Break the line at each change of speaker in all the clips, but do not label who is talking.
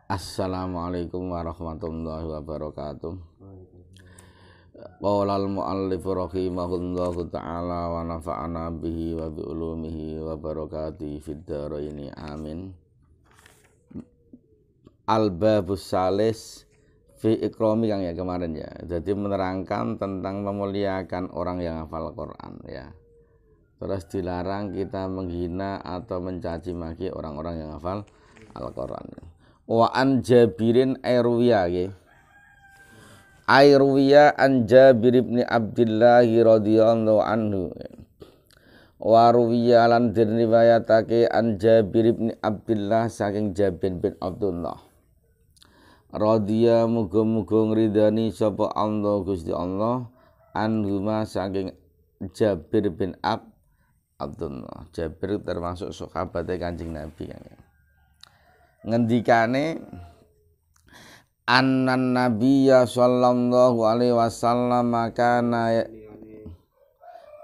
Assalamualaikum warahmatullahi wabarakatuh. Qala al-muallif rahimahullahu ta'ala wa nafa'ana bihi wa bi ulumihi wa barakatihi fid dharaini amin. Al-babus salis fi ikrami yang ya kemarin ya. Jadi menerangkan tentang memuliakan orang yang hafal Quran ya. Terus dilarang kita menghina atau mencaci maki orang-orang yang hafal Al-Quran. Wa an Jabirin Airwiya Airwiya an Jabir ibn Abdullah radhiyallahu anhu wa ruwiya lan diriwayatake an Jabir ibn Abdullah saking Jabir bin Abdullah radhiya muga-muga ngridani sapa Allah Gusti Allah anhuma saking Jabir bin Abdullah. Jabir termasuk sahabate Kanjeng Nabi kan. Ngendikane annan nabiyya sallallahu alaihi wasallam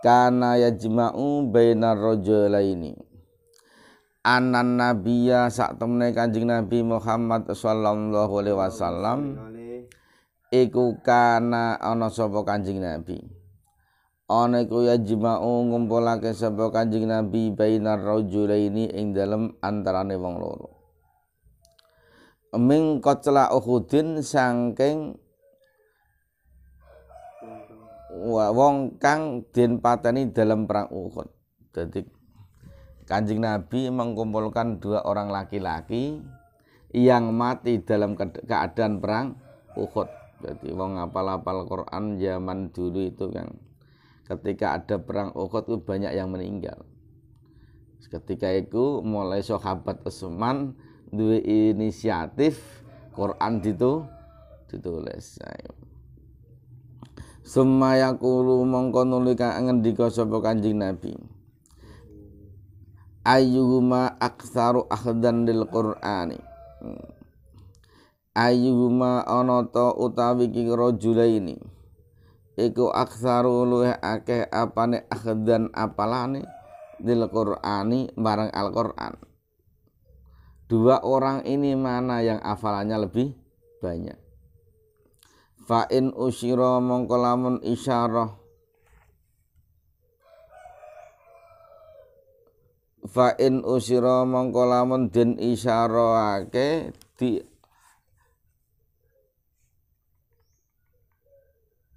kana yajma'u bainar rajulaini. Annan nabiyya sak temene Kanjeng Nabi Muhammad sallallahu alaihi wasallam iku kana ana sapa Kanjeng Nabi ana iku yajma'u ngumpulake sapa Kanjeng Nabi bainar rajulaini ing dalem antarane wong loro. Ming qatla Uhudin saking wong kang den pateni dalam perang Uhud. Jadi Kanjeng Nabi mengumpulkan dua orang laki-laki yang mati dalam keadaan perang Uhud. Jadi wong hafal-hafal Quran zaman dulu itu kan ketika ada perang Uhud itu banyak yang meninggal. Ketika itu mulai sahabat Utsman duwe inisiatif Quran ditulis. Summa yaqulu mongko nulika ngendika sapa Kanjeng Nabi. Ayyuhuma aktsaru akhdan lil Qur'ani. Ayyuhuma anata utawi ki rajulaini. Iku aktsaru luwih akeh apane akhdan apalane lil Qur'ani marang Al-Qur'an. Dua orang ini mana yang hafalannya lebih banyak? Fa'in usyira mongko lamun isyarah. Fa'in usyira mongko lamun den isyarahake di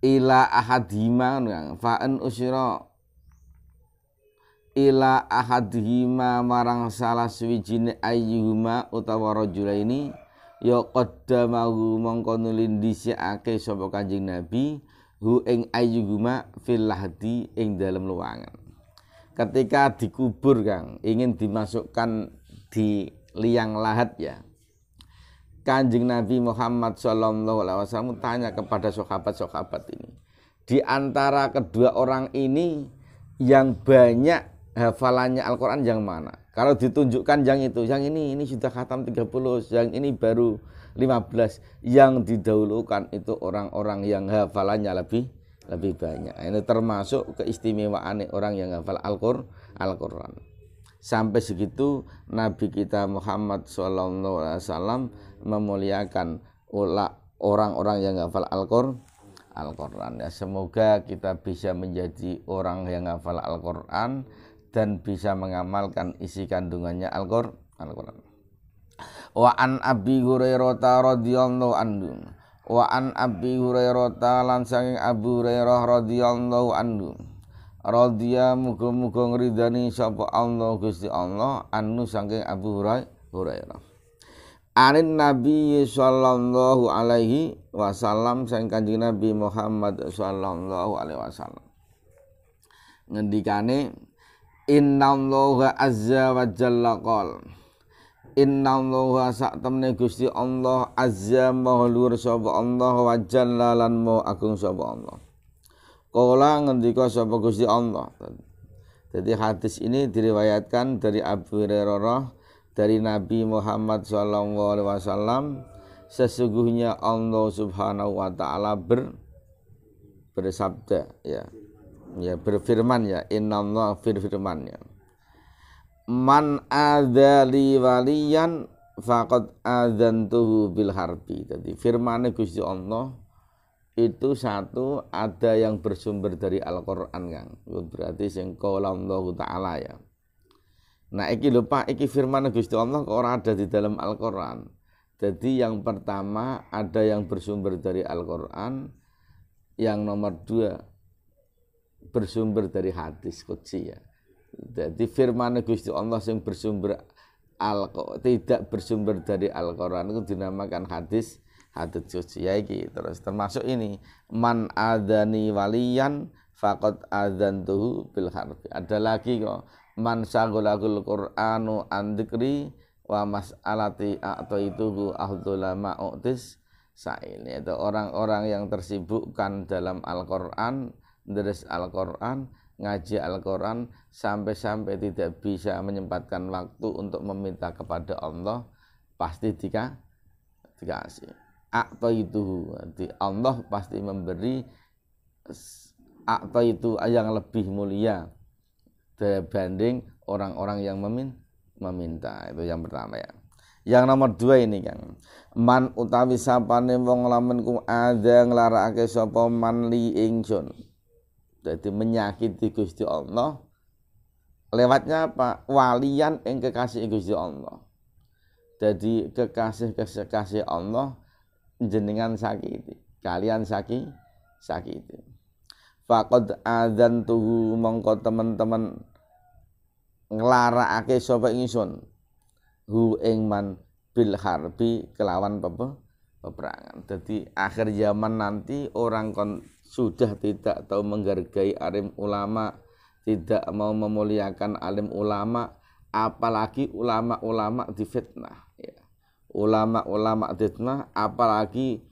ila ahadima fa'in usyira ila ahadihima marang salah suwijine ayyuhuma utawa rajulaini ya qaddamahu mongko nulindhisikake sapa Kanjeng Nabi hu ing ayyuhuma fil lahdi ing dalem luwangan. Ketika dikubur Kang ingin dimasukkan di liang lahat ya, Kanjeng Nabi Muhammad sallallahu alaihi wasallam tanya kepada sahabat-sahabat ini, di antara kedua orang ini yang banyak hafalannya Al-Quran yang mana? Kalau ditunjukkan yang itu, yang ini sudah khatam 30, yang ini baru 15. Yang didahulukan itu orang-orang yang hafalannya lebih banyak. Ini termasuk keistimewaan orang yang hafal Al-Quran. Sampai segitu Nabi kita Muhammad SAW memuliakan orang-orang yang hafal Al-Quran. Ya, semoga kita bisa menjadi orang yang hafal Al-Quran dan bisa mengamalkan isi kandungannya Al-Quran. Wa an Abi Hurairah radhiyallahu anhu. Wa an Abi Hurairah lan saking Abu Hurairah radhiyallahu anhu. Radhiya muga-muga ngridani sapa Allah Gusti Allah anu saking Abu Hurairah. Anin Nabi sallallahu alaihi wasallam saking Kanjeng Nabi Muhammad sallallahu alaihi wasallam. Ngendikane innallaha azza wa jalla qol. Innallaha sak temne Gusti Allah azza maha luhur sapa Allah wa jalla lan maha agung sapa Allah. Qala ngendika sapa Gusti Allah. Jadi hadis ini diriwayatkan dari Abu Hurairah dari Nabi Muhammad sallallahu alaihi wasallam, sesungguhnya Allah Subhanahu wa taala bersabda ya. Ya berfirman ya, innallaha firman ya. Man adzali waliyan faqad adzantuhu bil harbi. Jadi firman Gusti Allah itu satu ada yang bersumber dari Al-Qur'an Kang. Berarti sing qala Allah taala ya. Nah iki lho Pak, iki firman Gusti Allah kok ora ada di dalam Al-Qur'an. Jadi yang pertama ada yang bersumber dari Al-Qur'an, yang nomor dua bersumber dari hadis qudsi ya. Jadi firman Gusti Allah yang bersumber tidak bersumber dari Al-Qur'an itu dinamakan hadis qudsi ya iki. Terus termasuk ini man adzani waliyan faqad adzantuhu bil harbi. Ada lagi kok man sagolagul Qur'anu an dzikri wa mas'alati a'taituhu afdhala ma'utis sa'il. Itu orang-orang yang tersibukkan dalam Al-Qur'an, deres Al-Qur'an, ngaji Al-Qur'an sampai-sampai tidak bisa menyempatkan waktu untuk meminta kepada Allah, pasti dikasih. A'taituhu, Allah pasti memberi a'taitu yang lebih mulia dibanding orang-orang yang meminta. Itu yang pertama ya. Yang nomor dua ini Kang, man utawi sapane wong lamun ku ada nglarakake sapa man li ingsun. Jadi menyakiti Gusti Allah lewatnya apa? Walian ing kekasih Gusti Allah. Jadi kekasih Allah jenengan sakiti, kalian sakiti. Faqad adzantuhu mongko teman-teman nglarakake sapa ingsun hu ing man bil harbi kelawan peperangan. Jadi akhir zaman nanti orang sudah tidak tahu menghargai alim ulama, tidak mau memuliakan alim ulama, apalagi ulama-ulama difitnah ya. Ulama-ulama difitnah, apalagi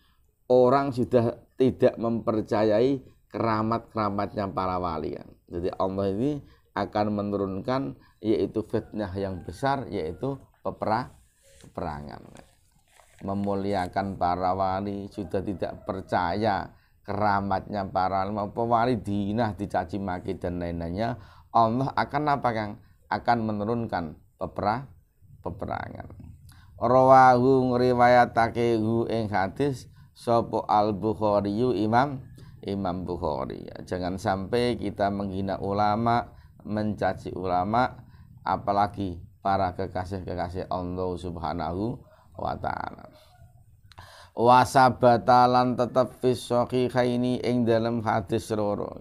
orang sudah tidak mempercayai keramat-keramatnya para wali kan. Jadi Allah ini akan menurunkan yaitu fitnah yang besar, yaitu peperangan. Memuliakan para wali, sudah tidak percaya keramatnya para wali, dinah, dicaci maki dan lain-lainnya. Allah akan apa Kang? Akan menurunkan peperangan. Rawahu ngriwayatake hu ing hadis sapa Al-Bukhari Imam Bukhari. Jangan sampai kita menghina ulama, mencaci ulama, apalagi para kekasih-kekasih Allah Subhanahu wa taala. Wa sabata lan tetep fi sahihaini ing dalam hadis loro.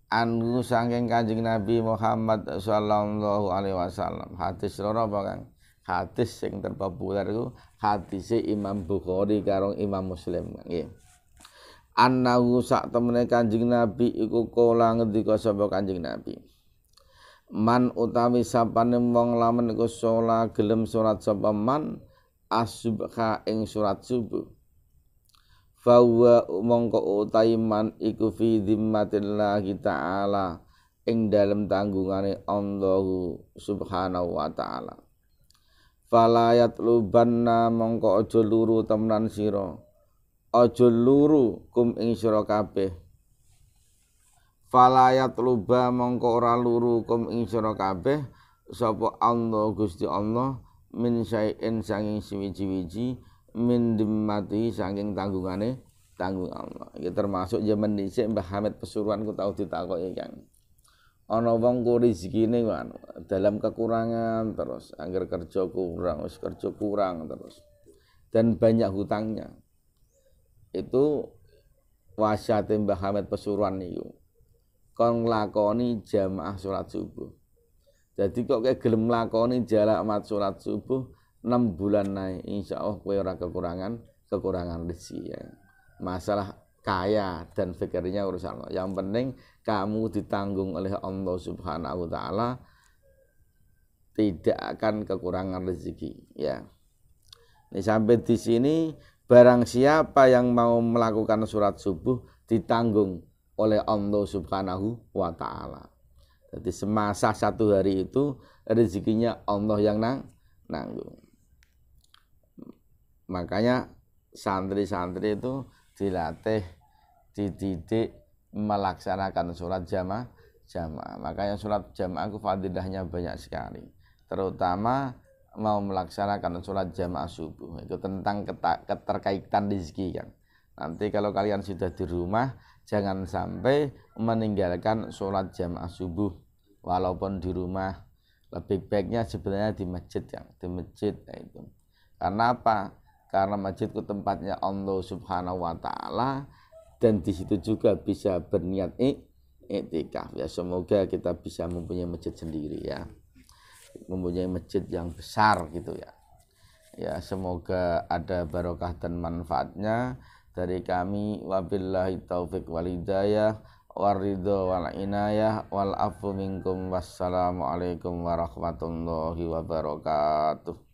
Anhu saking Kanjeng Nabi Muhammad sallallahu alaihi wasallam. Hadis loro apa Kang? Hadis sing terpopuler iku hadise Imam Bukhari karo Imam Muslim nggih. Annahu sak temene Kanjeng Nabi iku kala ngendika sapa Kanjeng Nabi. Man utawi sapane wong lamun iku salat gelem salat sapa man as-subha ing salat subuh. Fa wa mongko utawi man iku fi dzimmatillah taala ing dalem tanggungane Allah Subhanahu wa taala. Falayat lubanna mongko aja luru temenan sira. Aja luru kum ing sira kabeh. Falayat luba mongko ora luru kum ing sira kabeh sapa Allah Gusti Allah min syai'in sanging siwiji-wiji min dimmati sanging tanggung Allah. Iki termasuk zaman dhisik Mbah Hamid Pasuruan ku tau ditakoki Kang. Ana wong ku rezekine dalam kekurangan terus, angger kerja kurang terus. Dan banyak hutangnya. Itu wasiate Mbah Hamid Pasuruan niku. Kon nglakoni jamaah salat subuh. Jadi kok kayak gelem nglakoni jamaah salat subuh 6 bulan nae, insyaallah kowe ora kekurangan rezeki ya. Masalah kaya dan fikirnya urusan Allah. Yang penting kamu ditanggung oleh Allah Subhanahu wa taala, tidak akan kekurangan rezeki ya. Ini sampai di sini barang siapa yang mau melakukan sholat subuh ditanggung oleh Allah Subhanahu wa taala. Jadi semasa satu hari itu rezekinya Allah yang nanggung. Makanya santri-santri itu dilatih, dididik melaksanakan sholat jamaah. Makanya sholat jamaah itu fadilahnya banyak sekali. Terutama mau melaksanakan sholat jamaah subuh. Itu tentang keterkaitan rezeki kan. Nanti kalau kalian sudah di rumah, jangan sampai meninggalkan sholat jamaah subuh walaupun di rumah. Lebih baiknya sebenarnya di masjid yang di masjid itu. Karena apa? Karena masjid itu tempatnya Allah Subhanahu wa taala dan di situ juga bisa berniat iktikaf ya. Semoga kita bisa mempunyai masjid sendiri ya. Mempunyai masjid yang besar gitu ya. Ya, semoga ada barokah dan manfaatnya dari kami. Wabillahi taufik wal hidayah waridho wal inayah wal afu minkum. Wassalamualaikum warahmatullahi wabarakatuh.